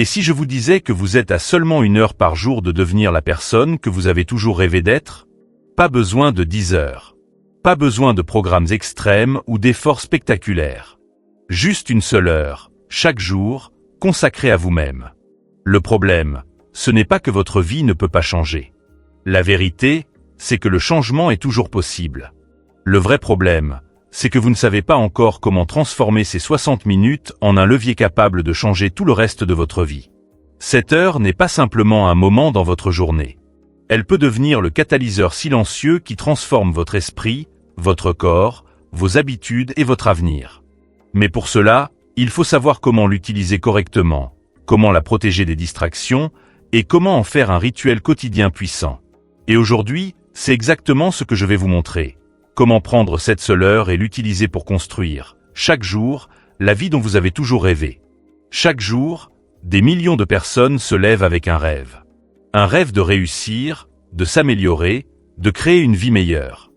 Et si je vous disais que vous êtes à seulement 1 heure par jour de devenir la personne que vous avez toujours rêvé d'être? Pas besoin de 10 heures. Pas besoin de programmes extrêmes ou d'efforts spectaculaires. Juste 1 seule heure, chaque jour, consacrée à vous-même. Le problème, ce n'est pas que votre vie ne peut pas changer. La vérité, c'est que le changement est toujours possible. Le vrai problème, c'est que vous ne savez pas encore comment transformer ces 60 minutes en un levier capable de changer tout le reste de votre vie. Cette heure n'est pas simplement un moment dans votre journée. Elle peut devenir le catalyseur silencieux qui transforme votre esprit, votre corps, vos habitudes et votre avenir. Mais pour cela, il faut savoir comment l'utiliser correctement, comment la protéger des distractions et comment en faire un rituel quotidien puissant. Et aujourd'hui, c'est exactement ce que je vais vous montrer. Comment prendre cette seule heure et l'utiliser pour construire, chaque jour, la vie dont vous avez toujours rêvé. Chaque jour, des millions de personnes se lèvent avec un rêve. Un rêve de réussir, de s'améliorer, de créer une vie meilleure.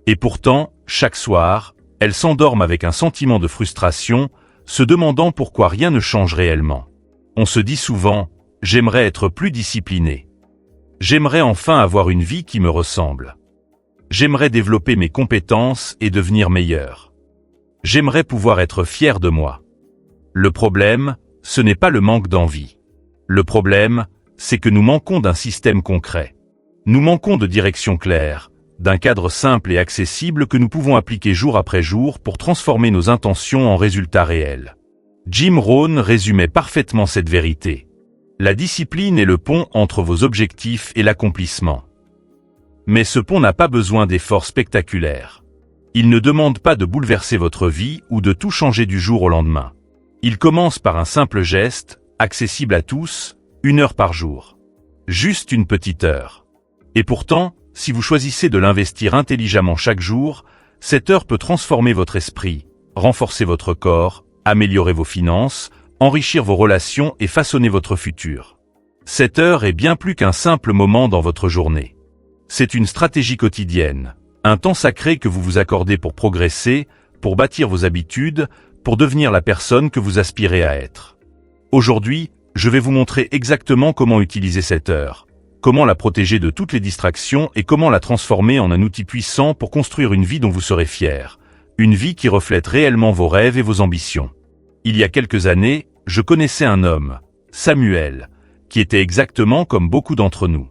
Et pourtant, chaque soir, elles s'endorment avec un sentiment de frustration, se demandant pourquoi rien ne change réellement. On se dit souvent, j'aimerais être plus discipliné. J'aimerais enfin avoir une vie qui me ressemble. J'aimerais développer mes compétences et devenir meilleur. J'aimerais pouvoir être fier de moi. Le problème, ce n'est pas le manque d'envie. Le problème, c'est que nous manquons d'un système concret. Nous manquons de direction claire, d'un cadre simple et accessible que nous pouvons appliquer jour après jour pour transformer nos intentions en résultats réels. Jim Rohn résumait parfaitement cette vérité. La discipline est le pont entre vos objectifs et l'accomplissement. Mais ce pont n'a pas besoin d'efforts spectaculaires. Il ne demande pas de bouleverser votre vie ou de tout changer du jour au lendemain. Il commence par un simple geste, accessible à tous, 1 heure par jour. Juste une petite heure. Et pourtant, si vous choisissez de l'investir intelligemment chaque jour, cette heure peut transformer votre esprit, renforcer votre corps, améliorer vos finances, enrichir vos relations et façonner votre futur. Cette heure est bien plus qu'un simple moment dans votre journée. C'est une stratégie quotidienne, un temps sacré que vous vous accordez pour progresser, pour bâtir vos habitudes, pour devenir la personne que vous aspirez à être. Aujourd'hui, je vais vous montrer exactement comment utiliser cette heure, comment la protéger de toutes les distractions et comment la transformer en un outil puissant pour construire une vie dont vous serez fier, une vie qui reflète réellement vos rêves et vos ambitions. Il y a quelques années, je connaissais un homme, Samuel, qui était exactement comme beaucoup d'entre nous.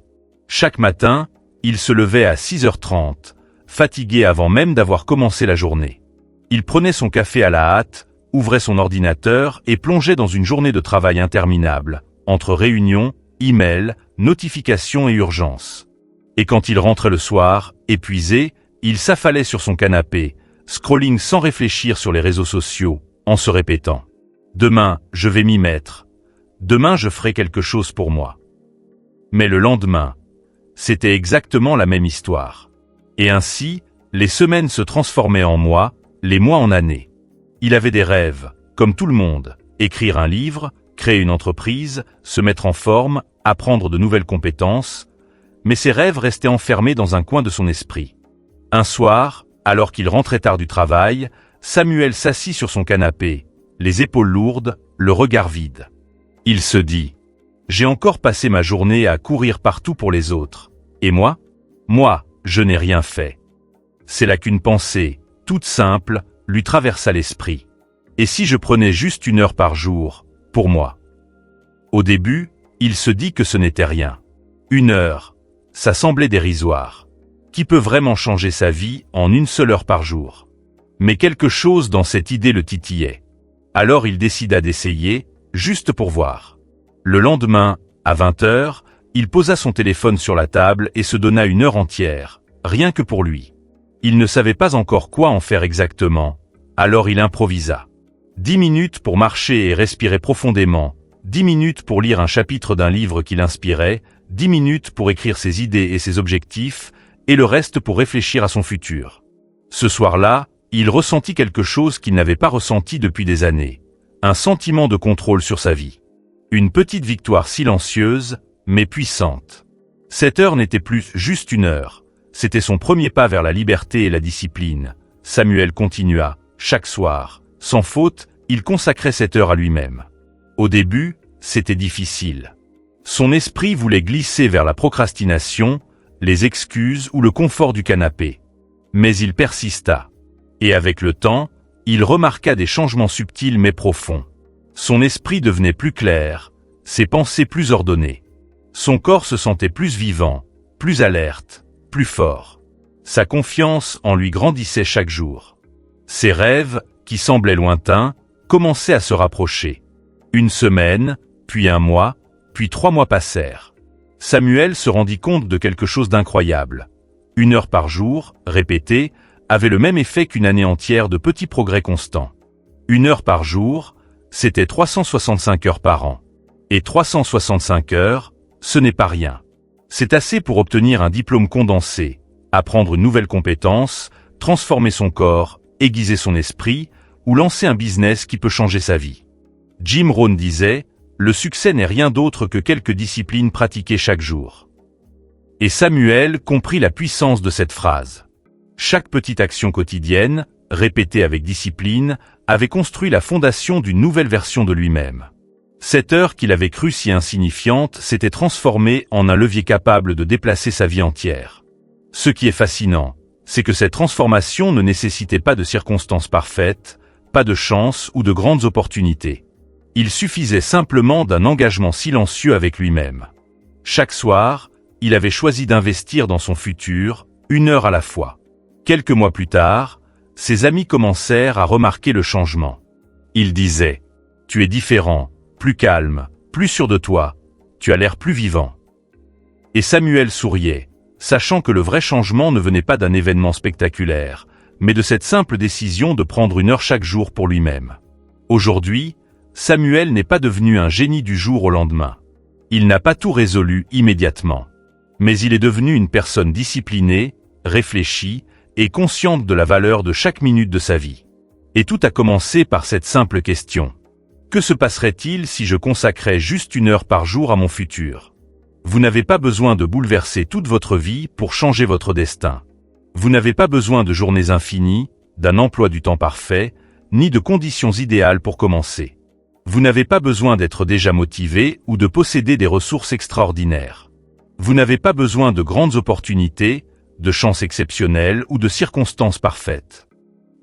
Chaque matin, il se levait à 6h30, fatigué avant même d'avoir commencé la journée. Il prenait son café à la hâte, ouvrait son ordinateur et plongeait dans une journée de travail interminable, entre réunions, emails, notifications et urgences. Et quand il rentrait le soir, épuisé, il s'affalait sur son canapé, scrolling sans réfléchir sur les réseaux sociaux, en se répétant « Demain, je vais m'y mettre. Demain, je ferai quelque chose pour moi. » Mais le lendemain, c'était exactement la même histoire. Et ainsi, les semaines se transformaient en mois, les mois en années. Il avait des rêves, comme tout le monde, écrire un livre, créer une entreprise, se mettre en forme, apprendre de nouvelles compétences, mais ses rêves restaient enfermés dans un coin de son esprit. Un soir, alors qu'il rentrait tard du travail, Samuel s'assit sur son canapé, les épaules lourdes, le regard vide. Il se dit « J'ai encore passé ma journée à courir partout pour les autres. Et moi, je n'ai rien fait. » C'est là qu'une pensée, toute simple, lui traversa l'esprit. Et si je prenais juste 1 heure par jour, pour moi? Au début, il se dit que ce n'était rien. 1 heure, ça semblait dérisoire. Qui peut vraiment changer sa vie en 1 seule heure par jour? Mais quelque chose dans cette idée le titillait. Alors il décida d'essayer, juste pour voir. Le lendemain, à 20h, il posa son téléphone sur la table et se donna 1 heure entière, rien que pour lui. Il ne savait pas encore quoi en faire exactement, alors il improvisa. 10 minutes pour marcher et respirer profondément, 10 minutes pour lire un chapitre d'un livre qui l'inspirait, 10 minutes pour écrire ses idées et ses objectifs, et le reste pour réfléchir à son futur. Ce soir-là, il ressentit quelque chose qu'il n'avait pas ressenti depuis des années, un sentiment de contrôle sur sa vie. Une petite victoire silencieuse, mais puissante. Cette heure n'était plus juste 1 heure, c'était son premier pas vers la liberté et la discipline. Samuel continua, chaque soir, sans faute, il consacrait cette heure à lui-même. Au début, c'était difficile. Son esprit voulait glisser vers la procrastination, les excuses ou le confort du canapé. Mais il persista. Et avec le temps, il remarqua des changements subtils mais profonds. Son esprit devenait plus clair, ses pensées plus ordonnées. Son corps se sentait plus vivant, plus alerte, plus fort. Sa confiance en lui grandissait chaque jour. Ses rêves, qui semblaient lointains, commençaient à se rapprocher. Une semaine, puis un mois, puis 3 mois passèrent. Samuel se rendit compte de quelque chose d'incroyable. 1 heure par jour, répétée, avait le même effet qu'une année entière de petits progrès constants. 1 heure par jour, c'était 365 heures par an. Et 365 heures, ce n'est pas rien. C'est assez pour obtenir un diplôme condensé, apprendre une nouvelle compétence, transformer son corps, aiguiser son esprit, ou lancer un business qui peut changer sa vie. Jim Rohn disait, « Le succès n'est rien d'autre que quelques disciplines pratiquées chaque jour. » Et Samuel comprit la puissance de cette phrase. Chaque petite action quotidienne, répétée avec discipline, avait construit la fondation d'une nouvelle version de lui-même. Cette heure qu'il avait crue si insignifiante s'était transformée en un levier capable de déplacer sa vie entière. Ce qui est fascinant, c'est que cette transformation ne nécessitait pas de circonstances parfaites, pas de chance ou de grandes opportunités. Il suffisait simplement d'un engagement silencieux avec lui-même. Chaque soir, il avait choisi d'investir dans son futur, 1 heure à la fois. Quelques mois plus tard, ses amis commencèrent à remarquer le changement. Ils disaient « Tu es différent, plus calme, plus sûr de toi, tu as l'air plus vivant. » Et Samuel souriait, sachant que le vrai changement ne venait pas d'un événement spectaculaire, mais de cette simple décision de prendre 1 heure chaque jour pour lui-même. Aujourd'hui, Samuel n'est pas devenu un génie du jour au lendemain. Il n'a pas tout résolu immédiatement. Mais il est devenu une personne disciplinée, réfléchie et consciente de la valeur de chaque minute de sa vie. Et tout a commencé par cette simple question. Que se passerait-il si je consacrais juste 1 heure par jour à mon futur? Vous n'avez pas besoin de bouleverser toute votre vie pour changer votre destin. Vous n'avez pas besoin de journées infinies, d'un emploi du temps parfait, ni de conditions idéales pour commencer. Vous n'avez pas besoin d'être déjà motivé ou de posséder des ressources extraordinaires. Vous n'avez pas besoin de grandes opportunités, de chances exceptionnelles ou de circonstances parfaites.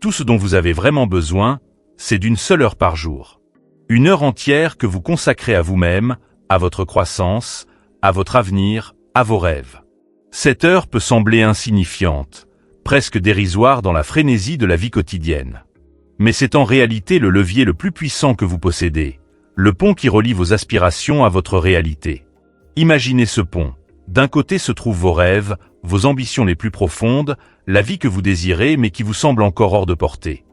Tout ce dont vous avez vraiment besoin, c'est d'1 seule heure par jour. 1 heure entière que vous consacrez à vous-même, à votre croissance, à votre avenir, à vos rêves. Cette heure peut sembler insignifiante, presque dérisoire dans la frénésie de la vie quotidienne. Mais c'est en réalité le levier le plus puissant que vous possédez, le pont qui relie vos aspirations à votre réalité. Imaginez ce pont. D'un côté se trouvent vos rêves, vos ambitions les plus profondes, la vie que vous désirez mais qui vous semble encore hors de portée.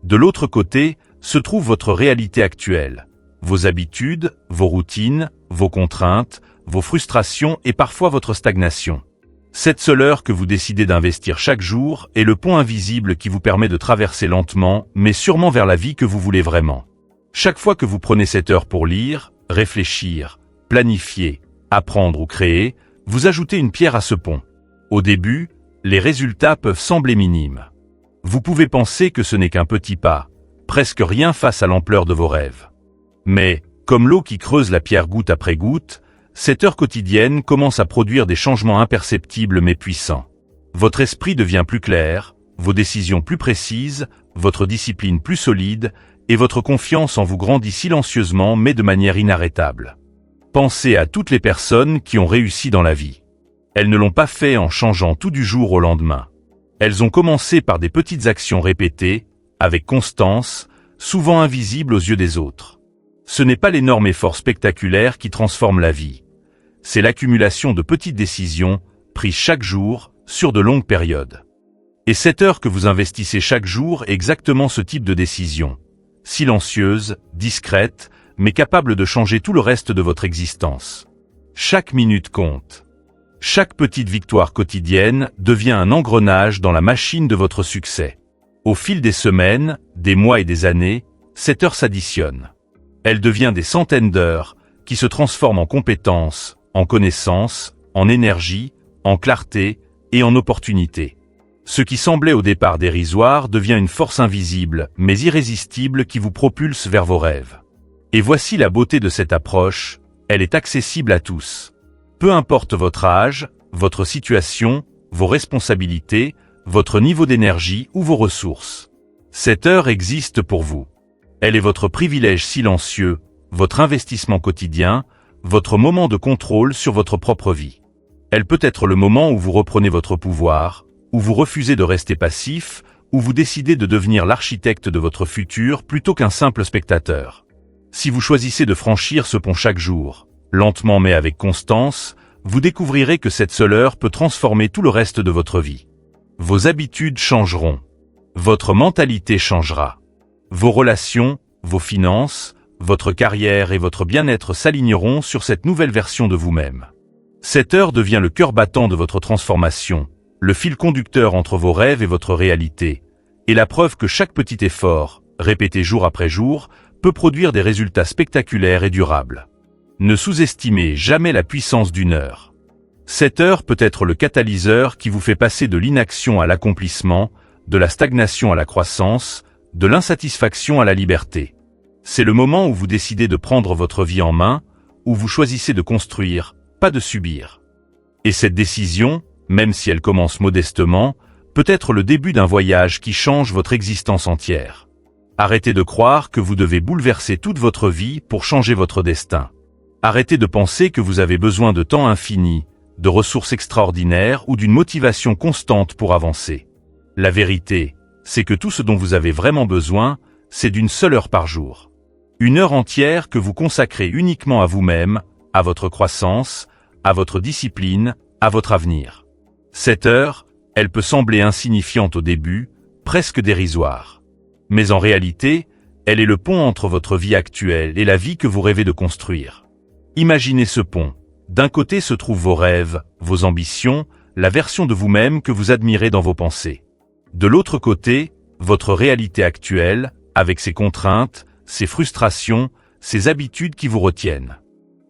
De l'autre côté, se trouve votre réalité actuelle, vos habitudes, vos routines, vos contraintes, vos frustrations et parfois votre stagnation. Cette seule heure que vous décidez d'investir chaque jour est le pont invisible qui vous permet de traverser lentement, mais sûrement vers la vie que vous voulez vraiment. Chaque fois que vous prenez cette heure pour lire, réfléchir, planifier, apprendre ou créer, vous ajoutez une pierre à ce pont. Au début, les résultats peuvent sembler minimes. Vous pouvez penser que ce n'est qu'un petit pas, presque rien face à l'ampleur de vos rêves. Mais, comme l'eau qui creuse la pierre goutte après goutte, cette heure quotidienne commence à produire des changements imperceptibles mais puissants. Votre esprit devient plus clair, vos décisions plus précises, votre discipline plus solide, et votre confiance en vous grandit silencieusement mais de manière inarrêtable. Pensez à toutes les personnes qui ont réussi dans la vie. Elles ne l'ont pas fait en changeant tout du jour au lendemain. Elles ont commencé par des petites actions répétées, avec constance, souvent invisibles aux yeux des autres. Ce n'est pas l'énorme effort spectaculaire qui transforme la vie. C'est l'accumulation de petites décisions, prises chaque jour, sur de longues périodes. Et cette heure que vous investissez chaque jour est exactement ce type de décision. Silencieuse, discrète, mais capable de changer tout le reste de votre existence. Chaque minute compte. Chaque petite victoire quotidienne devient un engrenage dans la machine de votre succès. Au fil des semaines, des mois et des années, cette heure s'additionne. Elle devient des centaines d'heures, qui se transforment en compétences, en connaissances, en énergie, en clarté et en opportunités. Ce qui semblait au départ dérisoire devient une force invisible, mais irrésistible qui vous propulse vers vos rêves. Et voici la beauté de cette approche, elle est accessible à tous. Peu importe votre âge, votre situation, vos responsabilités, votre niveau d'énergie ou vos ressources. Cette heure existe pour vous. Elle est votre privilège silencieux, votre investissement quotidien, votre moment de contrôle sur votre propre vie. Elle peut être le moment où vous reprenez votre pouvoir, où vous refusez de rester passif, où vous décidez de devenir l'architecte de votre futur plutôt qu'un simple spectateur. Si vous choisissez de franchir ce pont chaque jour, lentement mais avec constance, vous découvrirez que cette seule heure peut transformer tout le reste de votre vie. Vos habitudes changeront. Votre mentalité changera. Vos relations, vos finances, votre carrière et votre bien-être s'aligneront sur cette nouvelle version de vous-même. Cette heure devient le cœur battant de votre transformation, le fil conducteur entre vos rêves et votre réalité, et la preuve que chaque petit effort, répété jour après jour, peut produire des résultats spectaculaires et durables. Ne sous-estimez jamais la puissance d'une heure. Cette heure peut être le catalyseur qui vous fait passer de l'inaction à l'accomplissement, de la stagnation à la croissance, de l'insatisfaction à la liberté. C'est le moment où vous décidez de prendre votre vie en main, où vous choisissez de construire, pas de subir. Et cette décision, même si elle commence modestement, peut être le début d'un voyage qui change votre existence entière. Arrêtez de croire que vous devez bouleverser toute votre vie pour changer votre destin. Arrêtez de penser que vous avez besoin de temps infini, de ressources extraordinaires ou d'une motivation constante pour avancer. La vérité, c'est que tout ce dont vous avez vraiment besoin, c'est d'une seule heure par jour. Une heure entière que vous consacrez uniquement à vous-même, à votre croissance, à votre discipline, à votre avenir. Cette heure, elle peut sembler insignifiante au début, presque dérisoire. Mais en réalité, elle est le pont entre votre vie actuelle et la vie que vous rêvez de construire. Imaginez ce pont. D'un côté se trouvent vos rêves, vos ambitions, la version de vous-même que vous admirez dans vos pensées. De l'autre côté, votre réalité actuelle, avec ses contraintes, ses frustrations, ses habitudes qui vous retiennent.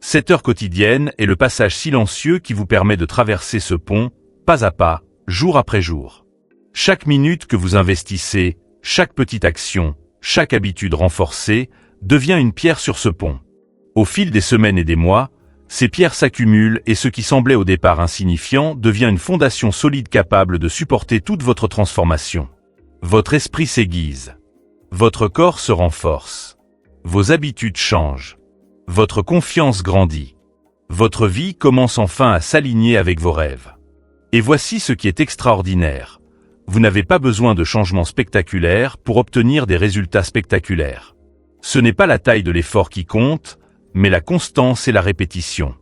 Cette heure quotidienne est le passage silencieux qui vous permet de traverser ce pont, pas à pas, jour après jour. Chaque minute que vous investissez, chaque petite action, chaque habitude renforcée, devient une pierre sur ce pont. Au fil des semaines et des mois, ces pierres s'accumulent et ce qui semblait au départ insignifiant devient une fondation solide capable de supporter toute votre transformation. Votre esprit s'aiguise. Votre corps se renforce. Vos habitudes changent. Votre confiance grandit. Votre vie commence enfin à s'aligner avec vos rêves. Et voici ce qui est extraordinaire. Vous n'avez pas besoin de changements spectaculaires pour obtenir des résultats spectaculaires. Ce n'est pas la taille de l'effort qui compte, mais la constance et la répétition.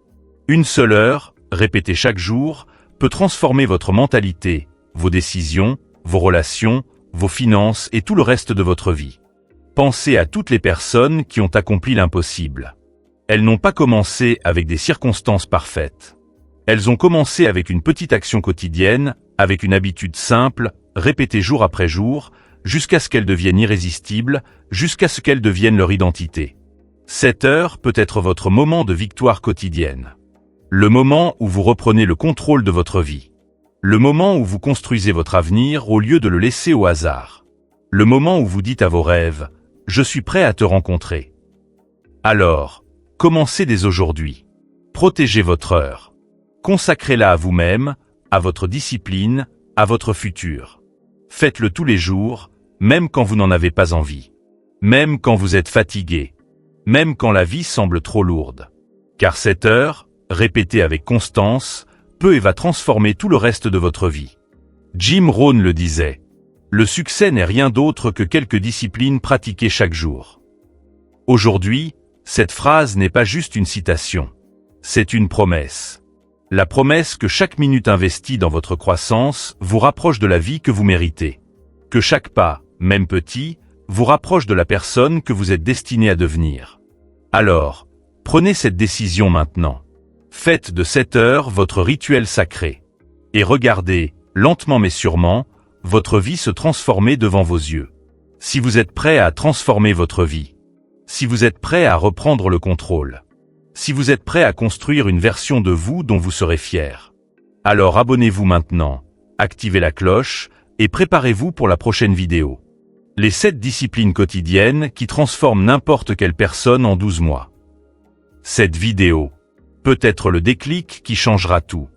Une seule heure, répétée chaque jour, peut transformer votre mentalité, vos décisions, vos relations, vos finances et tout le reste de votre vie. Pensez à toutes les personnes qui ont accompli l'impossible. Elles n'ont pas commencé avec des circonstances parfaites. Elles ont commencé avec une petite action quotidienne, avec une habitude simple, répétée jour après jour, jusqu'à ce qu'elles deviennent irrésistibles, jusqu'à ce qu'elles deviennent leur identité. Cette heure peut être votre moment de victoire quotidienne. Le moment où vous reprenez le contrôle de votre vie. Le moment où vous construisez votre avenir au lieu de le laisser au hasard. Le moment où vous dites à vos rêves « Je suis prêt à te rencontrer ». Alors, commencez dès aujourd'hui. Protégez votre heure. Consacrez-la à vous-même, à votre discipline, à votre futur. Faites-le tous les jours, même quand vous n'en avez pas envie. Même quand vous êtes fatigué. Même quand la vie semble trop lourde. Car cette heure, répétée avec constance, peut et va transformer tout le reste de votre vie. Jim Rohn le disait. Le succès n'est rien d'autre que quelques disciplines pratiquées chaque jour. Aujourd'hui, cette phrase n'est pas juste une citation. C'est une promesse. La promesse que chaque minute investie dans votre croissance vous rapproche de la vie que vous méritez. Que chaque pas, même petit, vous rapproche de la personne que vous êtes destiné à devenir. Alors, prenez cette décision maintenant. Faites de cette heure votre rituel sacré. Et regardez, lentement mais sûrement, votre vie se transformer devant vos yeux. Si vous êtes prêt à transformer votre vie, si vous êtes prêt à reprendre le contrôle, si vous êtes prêt à construire une version de vous dont vous serez fier, alors abonnez-vous maintenant, activez la cloche et préparez-vous pour la prochaine vidéo. Les 7 disciplines quotidiennes qui transforment n'importe quelle personne en 12 mois. Cette vidéo peut être le déclic qui changera tout.